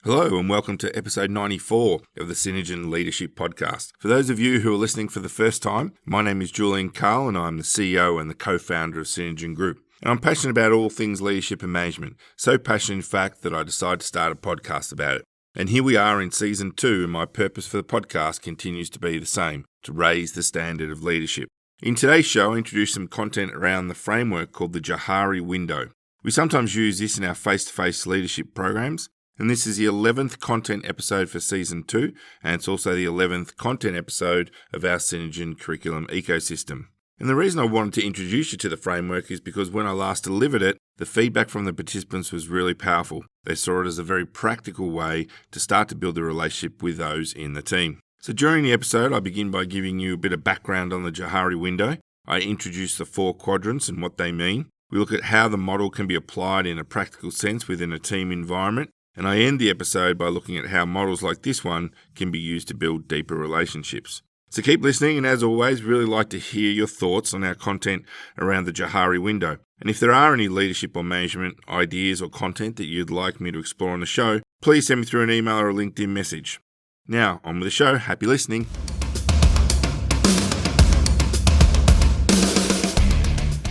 Hello and welcome to episode 94 of the Synergen Leadership Podcast. For those of you who are listening for the first time, my name is Julian, Carle, and I'm the CEO and the co-founder of Synergen Group. And I'm passionate about all things leadership and management, so passionate in fact that I decided to start a podcast about it. And here we are in season 2, and my purpose for the podcast continues to be the same, to raise the standard of leadership. In today's show, I introduce some content around the framework called the Johari Window. We sometimes use this in our face-to-face leadership programs, and this is the 11th content episode for Season 2, and it's also the 11th content episode of our Synergen Curriculum Ecosystem. And the reason I wanted to introduce you to the framework is because when I last delivered it, the feedback from the participants was really powerful. They saw it as a very practical way to start to build a relationship with those in the team. So during the episode, I begin by giving you a bit of background on the Johari Window. I introduce the 4 quadrants and what they mean. We look at how the model can be applied in a practical sense within a team environment. And I end the episode by looking at how models like this one can be used to build deeper relationships. So keep listening, and as always, really like to hear your thoughts on our content around the Johari Window. And if there are any leadership or management ideas or content that you'd like me to explore on the show, please send me through an email or a LinkedIn message. Now, on with the show. Happy listening.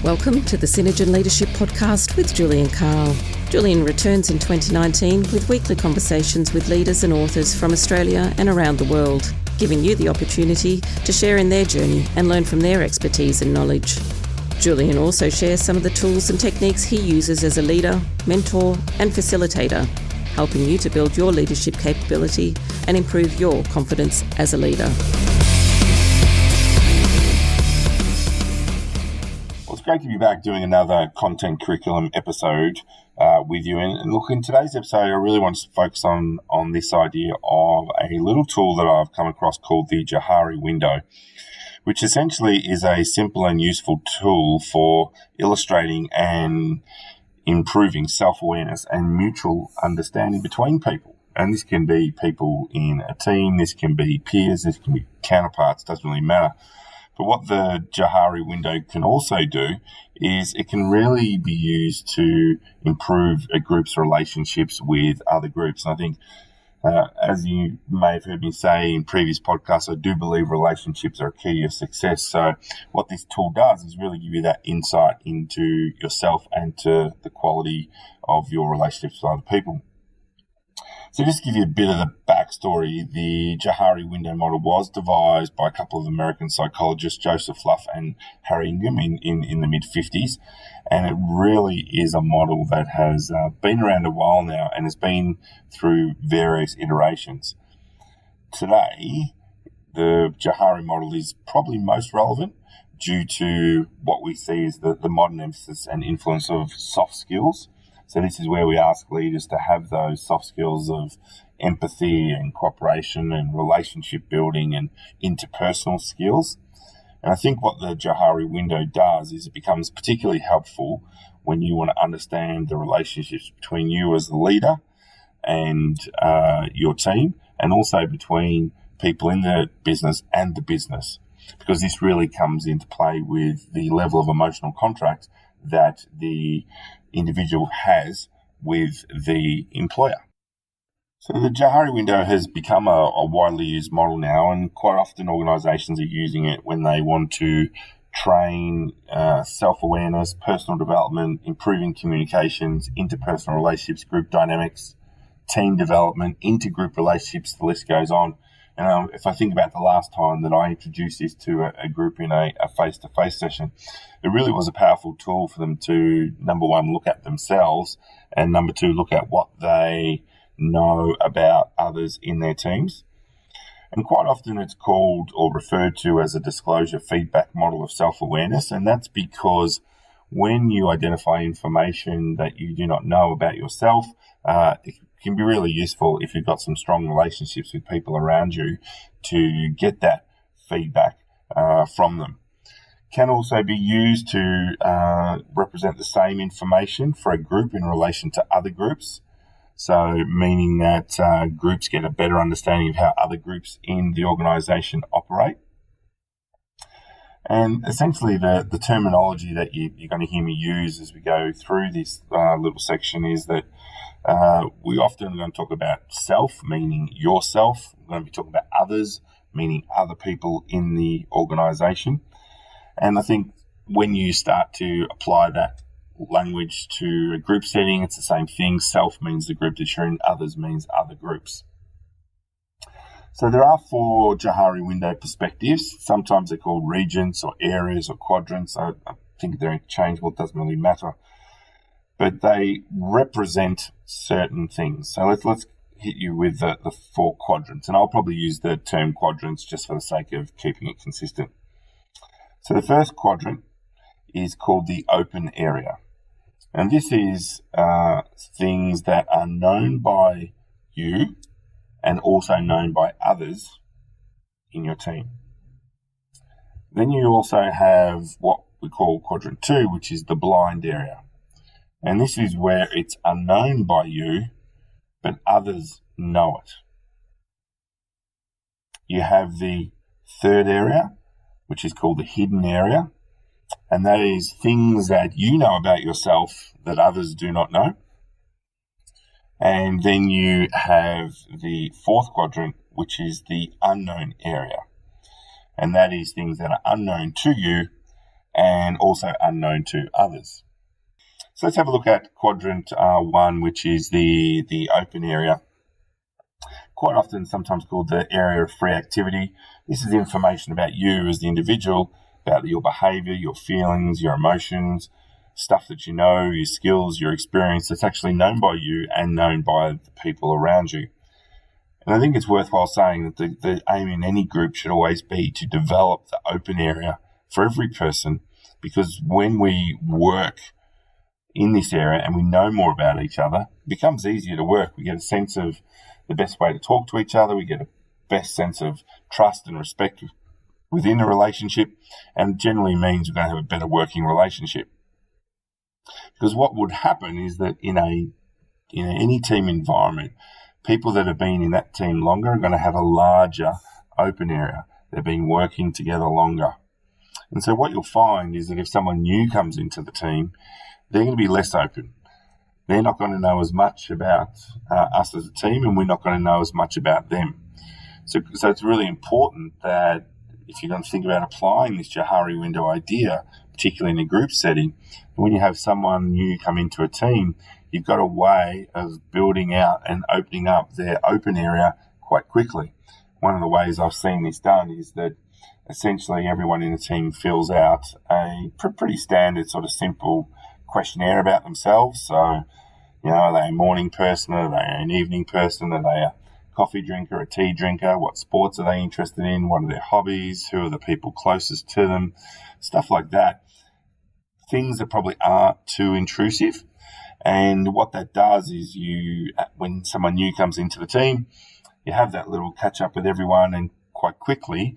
Welcome to the Synergen Leadership Podcast with Julian Carle. Julian returns in 2019 with weekly conversations with leaders and authors from Australia and around the world, giving you the opportunity to share in their journey and learn from their expertise and knowledge. Julian also shares some of the tools and techniques he uses as a leader, mentor, and facilitator, helping you to build your leadership capability and improve your confidence as a leader. It's great to be back doing another content curriculum episode with you. And look, in today's episode, I really want to focus on this idea of a little tool that I've come across called the Johari Window, which essentially is a simple and useful tool for illustrating and improving self-awareness and mutual understanding between people. And this can be people in a team, this can be peers, this can be counterparts, doesn't really matter. But what the Johari Window can also do is it can really be used to improve a group's relationships with other groups. And I think, as you may have heard me say in previous podcasts, I do believe relationships are a key to your success. So what this tool does is really give you that insight into yourself and to the quality of your relationships with other people. So just to give you a bit of the backstory, the Johari Window model was devised by a couple of American psychologists, Joseph Fluff and Harry Ingham, in the mid-50s. And it really is a model that has been around a while now and has been through various iterations. Today, the Johari model is probably most relevant due to what we see as the modern emphasis and influence of soft skills. So this is where we ask leaders to have those soft skills of empathy and cooperation and relationship building and interpersonal skills. And I think what the Johari Window does is it becomes particularly helpful when you want to understand the relationships between you as the leader and your team, and also between people in the business and the business, because this really comes into play with the level of emotional contract that the individual has with the employer. So the Johari Window has become a widely used model now, and quite often organisations are using it when they want to train self-awareness, personal development, improving communications, interpersonal relationships, group dynamics, team development, intergroup relationships, the list goes on. And if I think about the last time that I introduced this to a group in a face-to-face session, it really was a powerful tool for them to, number one, look at themselves, and number two, look at what they know about others in their teams. And quite often it's called or referred to as a disclosure feedback model of self-awareness, and that's because when you identify information that you do not know about yourself, it can be really useful if you've got some strong relationships with people around you to get that feedback from them. Can also be used to represent the same information for a group in relation to other groups. So meaning that groups get a better understanding of how other groups in the organisation operate. And essentially the terminology that you're going to hear me use as we go through this little section is that we often are going to talk about self, meaning yourself. We're going to be talking about others, meaning other people in the organisation. And I think when you start to apply that language to a group setting, it's the same thing. Self means the group that you're in, others means other groups. So there are 4 Johari Window perspectives. Sometimes they're called regions or areas or quadrants. I think they're interchangeable. It doesn't really matter. But they represent certain things. So let's hit you with the 4 quadrants. And I'll probably use the term quadrants just for the sake of keeping it consistent. So the first quadrant is called the open area. And this is things that are known by you and also known by others in your team. Then you also have what we call quadrant 2, which is the blind area. And this is where it's unknown by you, but others know it. You have the third area, which is called the hidden area. And that is things that you know about yourself that others do not know. And then you have the fourth quadrant, which is the unknown area. And that is things that are unknown to you and also unknown to others. So let's have a look at quadrant 1, which is the open area. Quite often sometimes called the area of free activity. This is information about you as the individual, about your behaviour, your feelings, your emotions, stuff that you know, your skills, your experience that's actually known by you and known by the people around you. And I think it's worthwhile saying that the aim in any group should always be to develop the open area for every person, because when we work in this area and we know more about each other, it becomes easier to work. We get a sense of the best way to talk to each other. We get a best sense of trust and respect within a relationship, and generally means we're going to have a better working relationship. Because what would happen is that in any team environment, people that have been in that team longer are going to have a larger open area. They've been working together longer. And so what you'll find is that if someone new comes into the team, they're going to be less open. They're not going to know as much about us as a team, and we're not going to know as much about them. So it's really important that if you're going to think about applying this Johari Window idea, particularly in a group setting, when you have someone new come into a team, you've got a way of building out and opening up their open area quite quickly. One of the ways I've seen this done is that essentially everyone in the team fills out a pretty standard sort of simple questionnaire about themselves. So, are they a morning person? Are they an evening person? Are they a coffee drinker, a tea drinker? What sports are they interested in? What are their hobbies? Who are the people closest to them? Stuff like that. Things that probably aren't too intrusive. And what that does is when someone new comes into the team, you have that little catch up with everyone, and quite quickly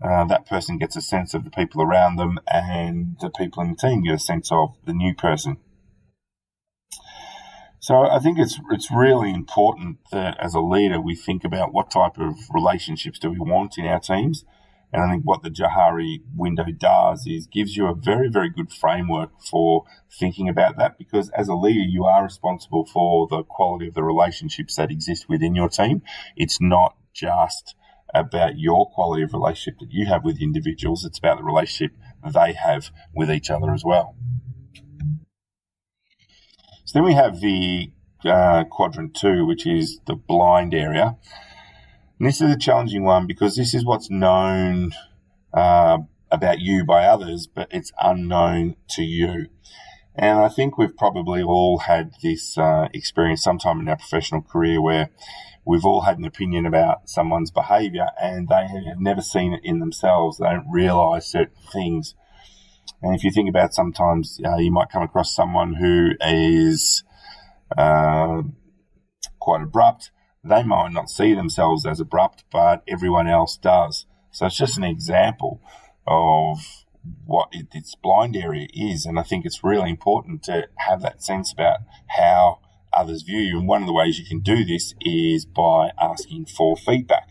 that person gets a sense of the people around them, and the people in the team get a sense of the new person. So I think it's really important that as a leader we think about what type of relationships do we want in our teams. And I think what the Johari Window does is gives you a very, very good framework for thinking about that, because as a leader you are responsible for the quality of the relationships that exist within your team. It's not just about your quality of relationship that you have with individuals, it's about the relationship they have with each other as well. So then we have the quadrant 2, which is the blind area. And this is a challenging one because this is what's known about you by others, but it's unknown to you. And I think we've probably all had this experience sometime in our professional career where we've all had an opinion about someone's behaviour and they have never seen it in themselves. They don't realise certain things. And if you think about sometimes you might come across someone who is quite abrupt. They might not see themselves as abrupt, but everyone else does. So it's just an example of what its blind area is. And I think it's really important to have that sense about how others view you. And one of the ways you can do this is by asking for feedback.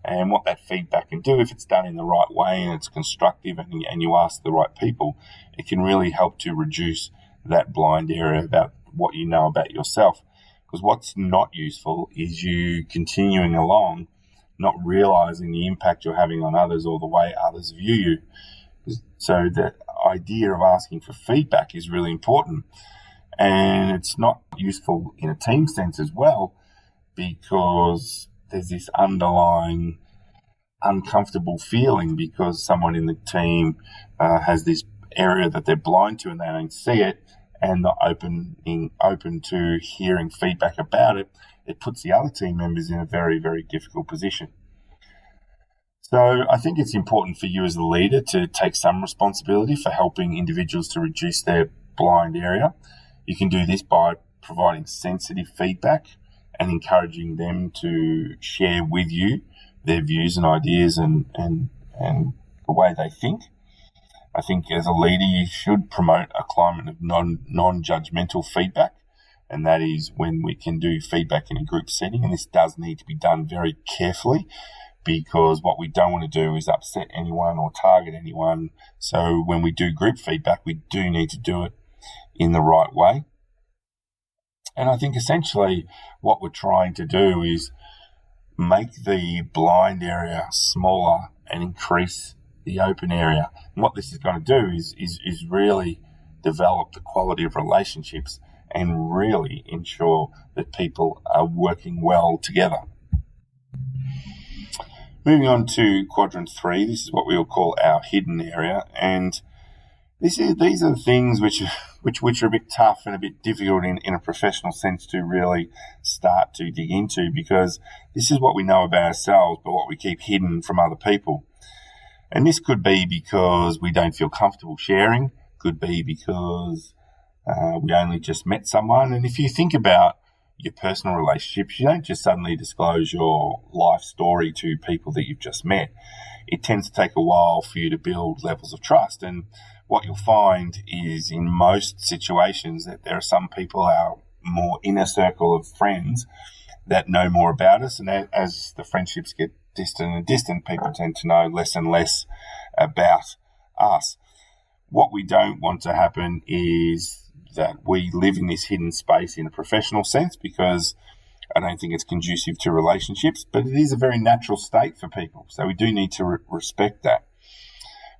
And what that feedback can do, if it's done in the right way and it's constructive and you ask the right people, it can really help to reduce that blind area about what you know about yourself. Because what's not useful is you continuing along, not realizing the impact you're having on others or the way others view you. So the idea of asking for feedback is really important. And it's not useful in a team sense as well, because there's this underlying uncomfortable feeling because someone in the team has this area that they're blind to and they don't see it, and not open to hearing feedback about it. It puts the other team members in a very, very difficult position. So I think it's important for you as a leader to take some responsibility for helping individuals to reduce their blind area. You can do this by providing sensitive feedback and encouraging them to share with you their views and ideas and the way they think. I think as a leader, you should promote a climate of non-judgmental feedback, and that is when we can do feedback in a group setting. And this does need to be done very carefully, because what we don't want to do is upset anyone or target anyone. So when we do group feedback, we do need to do it in the right way. And I think essentially what we're trying to do is make the blind area smaller and increase the open area. And what this is going to do is really develop the quality of relationships and really ensure that people are working well together. Moving on to quadrant 3, this is what we will call our hidden area, and these are the things which are a bit tough and a bit difficult in a professional sense to really start to dig into, because this is what we know about ourselves, but what we keep hidden from other people. And this could be because we don't feel comfortable sharing, could be because we only just met someone. And if you think about your personal relationships, you don't just suddenly disclose your life story to people that you've just met. It tends to take a while for you to build levels of trust. And what you'll find is in most situations that there are some people, our more inner circle of friends, that know more about us. And as the friendships get distant, people tend to know less and less about us. What we don't want to happen is that we live in this hidden space in a professional sense, because I don't think it's conducive to relationships, but it is a very natural state for people. So we do need to respect that.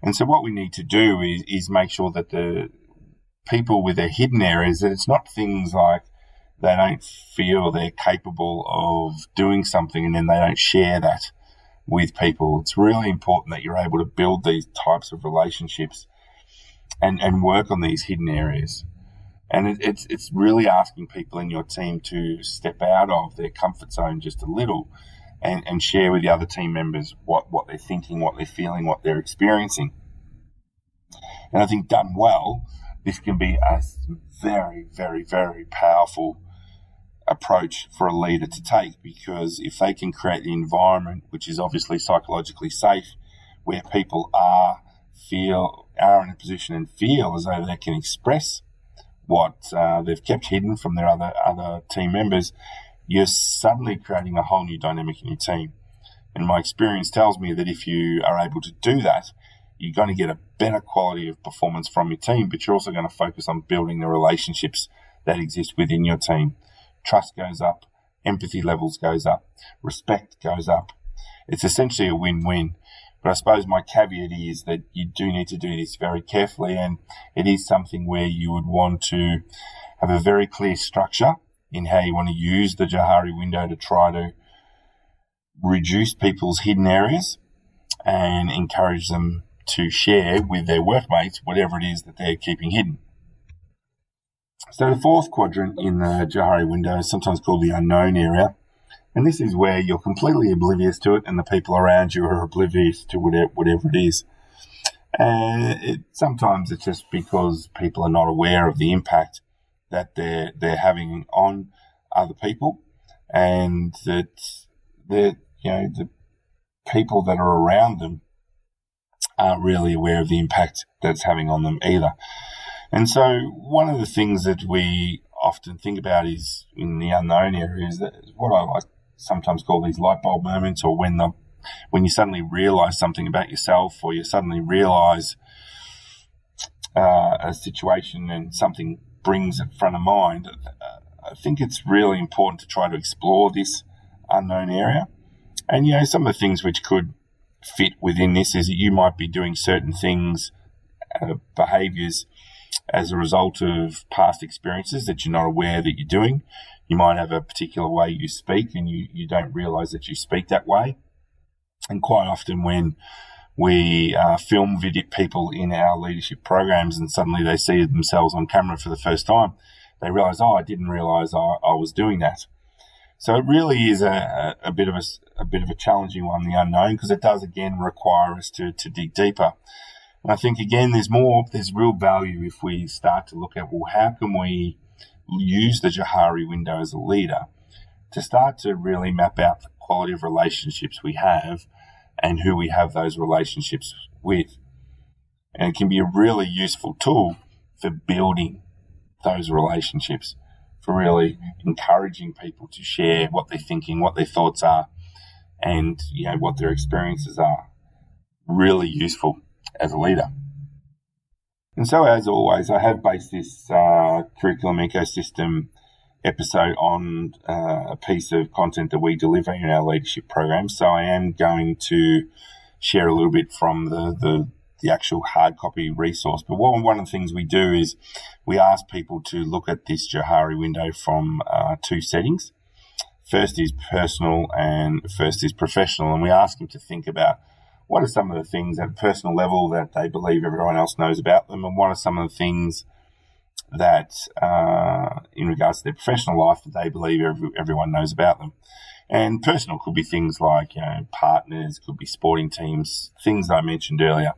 And so what we need to do is make sure that the people with their hidden areas, that it's not things like they don't feel they're capable of doing something and then they don't share that with people. It's really important that you're able to build these types of relationships and work on these hidden areas. And it's really asking people in your team to step out of their comfort zone just a little and share with the other team members what they're thinking, what they're feeling, what they're experiencing. And I think done well, this can be a very, very, very powerful approach for a leader to take, because if they can create the environment, which is obviously psychologically safe, where people are in a position and feel as though they can express what they've kept hidden from their other team members, you're suddenly creating a whole new dynamic in your team. And my experience tells me that if you are able to do that, you're going to get a better quality of performance from your team, but you're also going to focus on building the relationships that exist within your team. Trust goes up, empathy levels goes up, respect goes up. It's essentially a win-win. But I suppose my caveat is that you do need to do this very carefully, and it is something where you would want to have a very clear structure in how you want to use the Johari window to try to reduce people's hidden areas and encourage them to share with their workmates whatever it is that they're keeping hidden. So the fourth quadrant in the Johari window is sometimes called the unknown area. And this is where you're completely oblivious to it and the people around you are oblivious to whatever it is. Sometimes it's just because people are not aware of the impact that they're having on other people, and that the people that are around them aren't really aware of the impact that it's having on them either. And so one of the things that we often think about is in the unknown area is that what I like sometimes call these light bulb moments, or when the when you suddenly realize something about yourself, or you suddenly realize a situation and something brings it front of mind, I think it's really important to try to explore this unknown area. And, some of the things which could fit within this is that you might be doing certain things, behaviors, as a result of past experiences that you're not aware that you're doing. You might have a particular way you speak and you don't realize that you speak that way. And quite often when we film video people in our leadership programs and suddenly they see themselves on camera for the first time, they realize, I didn't realize I was doing that. So it really is a bit of a challenging one, the unknown, because it does again require us to dig deeper. And I think again there's real value if we start to look at, well, how can we use the Johari window as a leader to start to really map out the quality of relationships we have and who we have those relationships with. And it can be a really useful tool for building those relationships, for really encouraging people to share what they're thinking, what their thoughts are, and what their experiences are. Really useful as a leader. And so, as always, I have based this curriculum ecosystem episode on a piece of content that we deliver in our leadership program. So I am going to share a little bit from the actual hard copy resource. But one of the things we do is we ask people to look at this Johari window from two settings. First is personal and first is professional. And we ask them to think about what are some of the things at a personal level that they believe everyone else knows about them, and what are some of the things that, in regards to their professional life, that they believe everyone knows about them. And personal could be things like, partners, could be sporting teams, things that I mentioned earlier.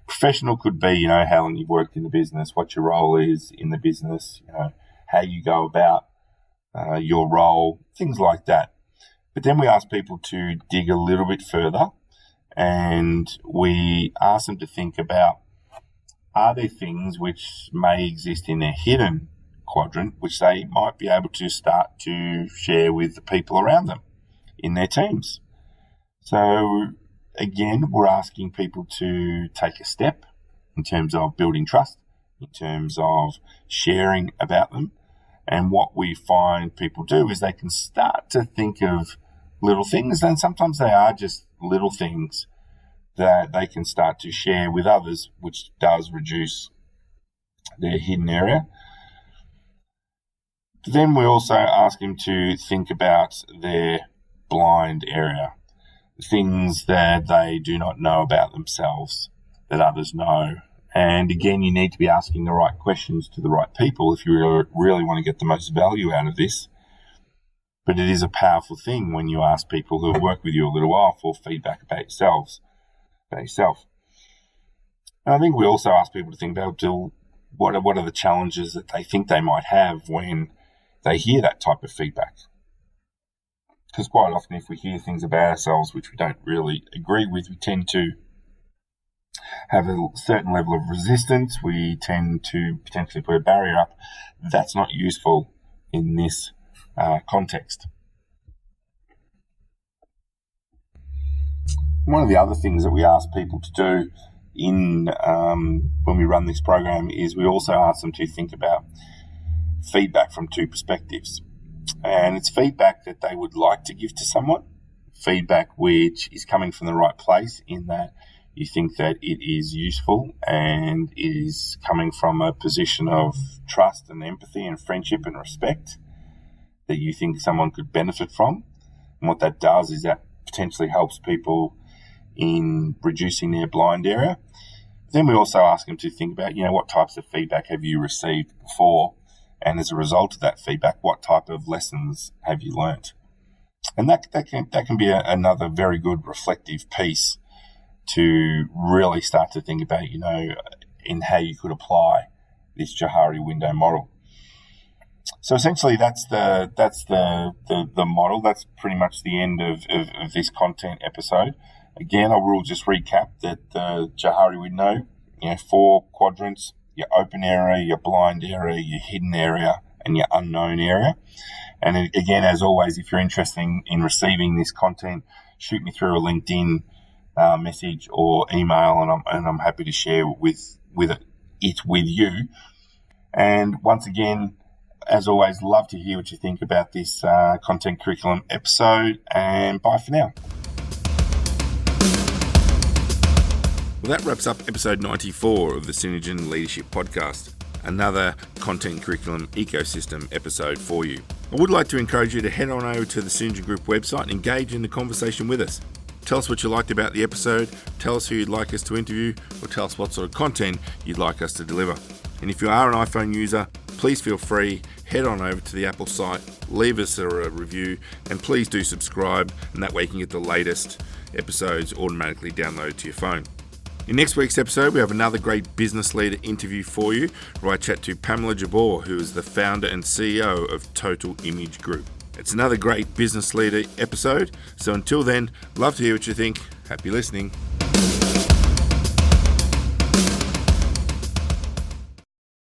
Professional could be, how long you've worked in the business, what your role is in the business, how you go about your role, things like that. But then we ask people to dig a little bit further, and we ask them to think about, are there things which may exist in their hidden quadrant which they might be able to start to share with the people around them in their teams? So again, we're asking people to take a step in terms of building trust, in terms of sharing about them. And what we find people do is they can start to think of little things, and sometimes they are just little things that they can start to share with others, which does reduce their hidden area. But then we also ask them to think about their blind area, things that they do not know about themselves that others know. And again, you need to be asking the right questions to the right people if you really want to get the most value out of this. But it is a powerful thing when you ask people who have worked with you a little while for feedback about yourself. And I think we also ask people to think about what are the challenges that they think they might have when they hear that type of feedback. Because quite often if we hear things about ourselves which we don't really agree with, we tend to have a certain level of resistance. We tend to potentially put a barrier up. That's not useful in this context. One of the other things that we ask people to do when we run this program is we also ask them to think about feedback from two perspectives. And it's feedback that they would like to give to someone, feedback which is coming from the right place in that you think that it is useful and is coming from a position of trust and empathy and friendship and respect that you think someone could benefit from. And what that does is that potentially helps people in reducing their blind area. Then we also ask them to think about, what types of feedback have you received before? And as a result of that feedback, what type of lessons have you learnt? And that can be another very good reflective piece to really start to think about, in how you could apply this Johari window model. So essentially, that's the model. That's pretty much the end of this content episode. Again, I will just recap that the Johari window, 4 quadrants: your open area, your blind area, your hidden area, and your unknown area. And again, as always, if you're interested in receiving this content, shoot me through a LinkedIn message or email, and I'm happy to share it with you. And once again, as always, love to hear what you think about this content curriculum episode, and bye for now. Well, that wraps up episode 94 of the Synergen Leadership Podcast, another content curriculum ecosystem episode for you. I would like to encourage you to head on over to the Synergen Group website and engage in the conversation with us. Tell us what you liked about the episode, tell us who you'd like us to interview, or tell us what sort of content you'd like us to deliver. And if you are an iPhone user, please feel free, head on over to the Apple site, leave us a review, and please do subscribe, and that way you can get the latest episodes automatically downloaded to your phone. In next week's episode, we have another great business leader interview for you, where I chat to Pamela Jabor, who is the founder and CEO of Total Image Group. It's another great business leader episode, so until then, love to hear what you think. Happy listening.